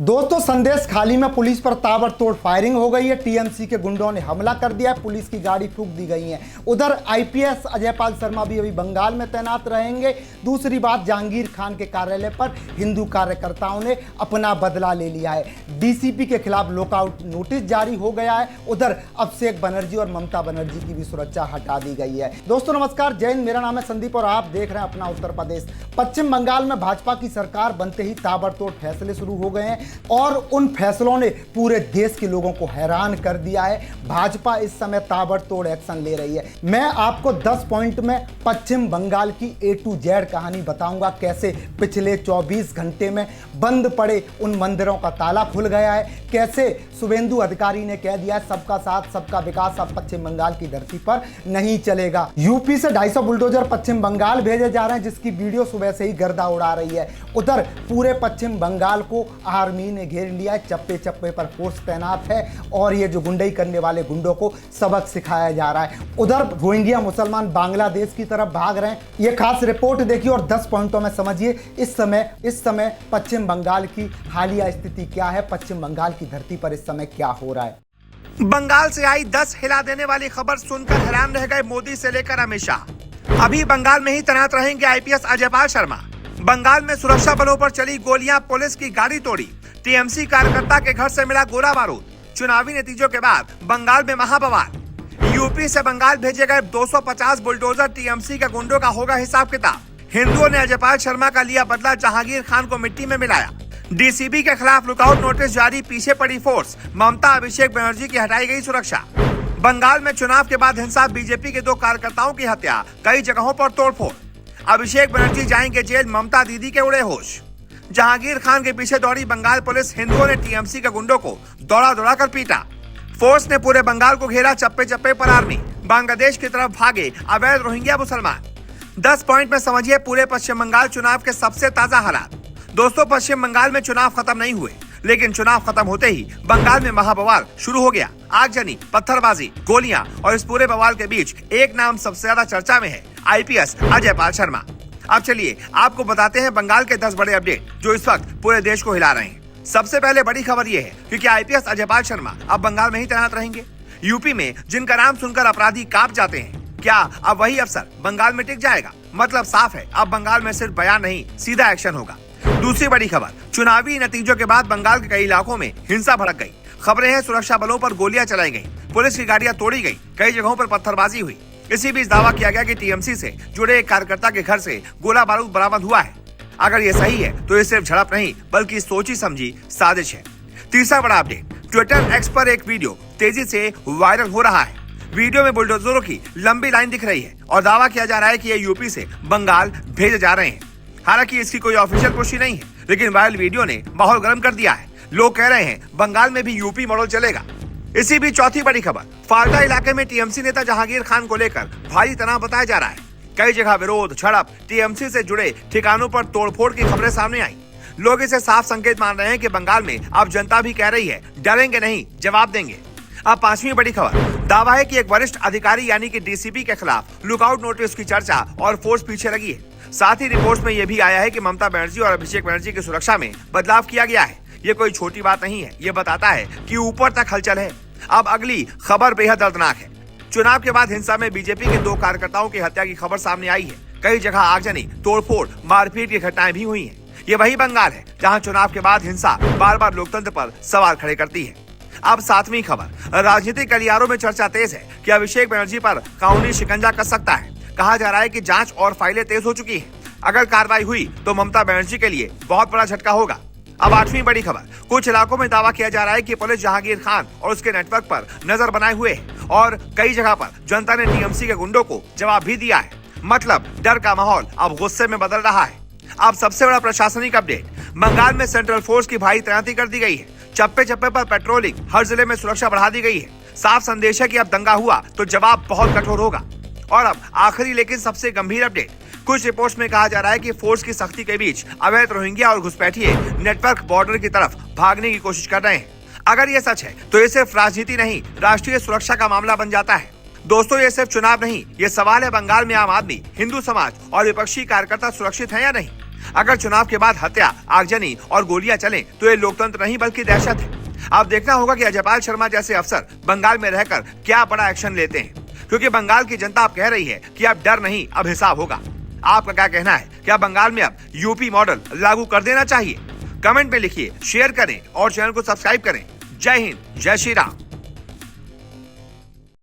दोस्तों, संदेश खाली में पुलिस पर ताबड़तोड़ फायरिंग हो गई है। टीएमसी के गुंडों ने हमला कर दिया है, पुलिस की गाड़ी फूंक दी गई है। उधर आईपीएस अजयपाल शर्मा भी अभी बंगाल में तैनात रहेंगे। दूसरी बात, जहांगीर खान के कार्यालय पर हिंदू कार्यकर्ताओं ने अपना बदला ले लिया है। डीसीपी के खिलाफ लुकआउट नोटिस जारी हो गया है। उधर अभिषेक बनर्जी और ममता बनर्जी की भी सुरक्षा हटा दी गई है। दोस्तों नमस्कार, जय हिंद। मेरा नाम है संदीप और आप देख रहे हैं अपना उत्तर प्रदेश। पश्चिम बंगाल में भाजपा की सरकार बनते ही ताबड़तोड़ फैसले शुरू हो गए हैं और उन फैसलों ने पूरे देश के लोगों को हैरान कर दिया है। भाजपा इस समय ताबड़तोड़ एक्शन ले रही है। मैं आपको 10 पॉइंट में पश्चिम बंगाल की A to Z कहानी बताऊंगा, कैसे पिछले 24 घंटे में बंद पड़े उन मंदिरों का ताला खुल गया है, कैसे शुभेंदु अधिकारी ने कह दिया है सबका साथ सबका विकास अब पश्चिम बंगाल की धरती पर नहीं चलेगा। यूपी से 250 बुलडोजर पश्चिम बंगाल भेजे जा रहे हैं, जिसकी वीडियो सुबह से ही गर्दा उड़ा रही है। उधर पूरे पश्चिम बंगाल को आर्मी ने घेर लिया है, चप्पे चप्पे पर फोर्स तैनात है और ये जो गुंडई करने वाले गुंडों को सबक सिखाया जा रहा है। उधर रोहिंग्या मुसलमान बांग्लादेश की तरफ भाग रहे हैं। ये खास रिपोर्ट देखिए और 10 पॉइंटों में समझिए इस समय पश्चिम बंगाल की हालिया स्थिति क्या है, पश्चिम बंगाल की धरती पर इस समय क्या हो रहा है। बंगाल से आई 10 हिला देने वाली खबर सुनकर हैरान रह गए मोदी से लेकर अमित शाह। अभी बंगाल में ही तैनात रहेंगे आईपीएस अजयपाल शर्मा। बंगाल में सुरक्षा बलों पर चली गोलियां, पुलिस की गाड़ी तोड़ी, टीएमसी कार्यकर्ता के घर से मिला गोला बारूद। चुनावी नतीजों के बाद बंगाल में महाबवाल। यूपी से बंगाल भेजे गए 250 बुलडोजर टीएमसी के गुंडों का होगा हिसाब किताब। हिंदुओं ने अजयपाल शर्मा का लिया बदला, जहांगीर खान को मिट्टी में मिलाया। डीसीपी के खिलाफ लुकआउट नोटिस जारी, पीछे पड़ी फोर्स। ममता अभिषेक बनर्जी की हटाई गई सुरक्षा। बंगाल में चुनाव के बाद हिंसा, बीजेपी के 2 कार्यकर्ताओं की हत्या, कई जगहों पर तोड़फोड़। अभिषेक बनर्जी जाएंगे जेल, ममता दीदी के उड़े होश। जहांगीर खान के पीछे दौड़ी बंगाल पुलिस, हिंदुओं ने टीएमसी के गुंडों को दौड़ा दौड़ा कर पीटा। फोर्स ने पूरे बंगाल को घेरा, चप्पे चप्पे पर आर्मी। बांग्लादेश की तरफ भागे अवैध रोहिंग्या मुसलमान। 10 पॉइंट में समझिए पूरे पश्चिम बंगाल चुनाव के सबसे ताजा हालात। दोस्तों, पश्चिम बंगाल में चुनाव खत्म नहीं हुए, लेकिन चुनाव खत्म होते ही बंगाल में महाबवाल शुरू हो गया। आगजनी, पत्थरबाजी, गोलियां और इस पूरे बवाल के बीच एक नाम सबसे ज्यादा चर्चा में है, आईपीएस अजयपाल शर्मा। अब चलिए आपको बताते हैं बंगाल के 10 बड़े अपडेट जो इस वक्त पूरे देश को हिला रहे हैं। सबसे पहले बड़ी खबर यह है क्योंकि आईपीएस अजयपाल शर्मा अब बंगाल में ही तैनात रहेंगे। यूपी में जिनका नाम सुनकर अपराधी कांप जाते हैं, क्या अब वही अफसर बंगाल में टिक जाएगा? मतलब साफ है, अब बंगाल में सिर्फ बयान नहीं, सीधा एक्शन होगा। दूसरी बड़ी खबर, चुनावी नतीजों के बाद बंगाल के कई इलाकों में हिंसा भड़क गई। खबरें हैं सुरक्षा बलों पर गोलियां चलाई गई, पुलिस की गाड़ियां तोड़ी गई, कई जगहों पर पत्थरबाजी हुई। इसी बीच दावा किया गया कि टीएमसी से जुड़े एक कार्यकर्ता के घर से गोला बारूद बरामद हुआ है। अगर ये सही है तो ये सिर्फ झड़प नहीं बल्कि सोची समझी साजिश है। तीसरा बड़ा अपडेट, ट्विटर एक्स पर एक वीडियो तेजी से वायरल हो रहा है। वीडियो में बुलडोजरों की लंबी लाइन दिख रही है और दावा किया जा रहा है कि ये यूपी से बंगाल भेजे जा रहे हैं। हालांकि इसकी कोई ऑफिशियल पुष्टि नहीं है, लेकिन वायरल वीडियो ने माहौल गर्म कर दिया है। लोग कह रहे हैं बंगाल में भी यूपी मॉडल चलेगा। इसी बीच चौथी बड़ी खबर, फाल्टा इलाके में टीएमसी नेता जहांगीर खान को लेकर भारी तनाव बताया जा रहा है। कई जगह विरोध, झड़प, टीएमसी से जुड़े ठिकानों पर तोड़फोड़ की खबरें सामने आई। लोग इसे साफ संकेत मान रहे हैं कि बंगाल में अब जनता भी कह रही है डरेंगे नहीं, जवाब देंगे। अब पांचवी बड़ी खबर, दावा है कि एक वरिष्ठ अधिकारी यानी कि डीसीपी के खिलाफ लुकआउट नोटिस की चर्चा और फोर्स पीछे लगी है। साथ ही रिपोर्ट्स में यह भी आया है कि ममता बनर्जी और अभिषेक बनर्जी की सुरक्षा में बदलाव किया गया है। ये कोई छोटी बात नहीं है, ये बताता है कि ऊपर तक हलचल है। अब अगली खबर बेहद दर्दनाक है। चुनाव के बाद हिंसा में बीजेपी के 2 कार्यकर्ताओं की हत्या की खबर सामने आई है। कई जगह आगजनी, तोड़फोड़, मारपीट की घटनाएं भी हुई हैं। ये वही बंगाल है जहां चुनाव के बाद हिंसा बार बार लोकतंत्र पर सवाल खड़े करती है। अब 7वीं खबर, राजनीतिक गलियारों में चर्चा तेज है कि अभिषेक बनर्जी पर कानूनी शिकंजा कस सकता है। कहा जा रहा है कि जांच और फाइलें तेज हो चुकी हैं। अगर कार्रवाई हुई तो ममता बनर्जी के लिए बहुत बड़ा झटका होगा। अब 8वीं बड़ी खबर, कुछ इलाकों में दावा किया जा रहा है कि पुलिस जहांगीर खान और उसके नेटवर्क पर नजर बनाए हुए है और कई जगह पर जनता ने टीएमसी के गुंडों को जवाब भी दिया है। मतलब डर का माहौल अब गुस्से में बदल रहा है। अब सबसे बड़ा प्रशासनिक अपडेट, बंगाल में सेंट्रल फोर्स की भारी तैनाती कर दी गई है। चप्पे चप्पे पर पेट्रोलिंग, हर जिले में सुरक्षा बढ़ा दी गई है। साफ संदेश है कि अब दंगा हुआ तो जवाब बहुत कठोर होगा। और अब आखिरी लेकिन सबसे गंभीर अपडेट, कुछ रिपोर्ट्स में कहा जा रहा है कि फोर्स की सख्ती के बीच अवैध रोहिंग्या और घुसपैठिए नेटवर्क बॉर्डर की तरफ भागने की कोशिश कर रहे हैं। अगर ये सच है तो ये सिर्फ राजनीति नहीं, राष्ट्रीय सुरक्षा का मामला बन जाता है। दोस्तों, ये सिर्फ चुनाव नहीं, ये सवाल है बंगाल में आम आदमी, हिंदू समाज और विपक्षी कार्यकर्ता सुरक्षित हैं या नहीं। अगर चुनाव के बाद हत्या, आगजनी और गोलियां चलें तो ये लोकतंत्र नहीं बल्कि दहशत है। अब देखना होगा कि अजयपाल शर्मा जैसे अफसर बंगाल में रहकर क्या बड़ा एक्शन लेते हैं, क्योंकि बंगाल की जनता अब कह रही है कि अब डर नहीं, अब हिसाब होगा। आपका क्या कहना है? क्या बंगाल में अब यूपी मॉडल लागू कर देना चाहिए? कमेंट में लिखिए, शेयर करें और चैनल को सब्सक्राइब करें। जय हिंद, जय श्री राम।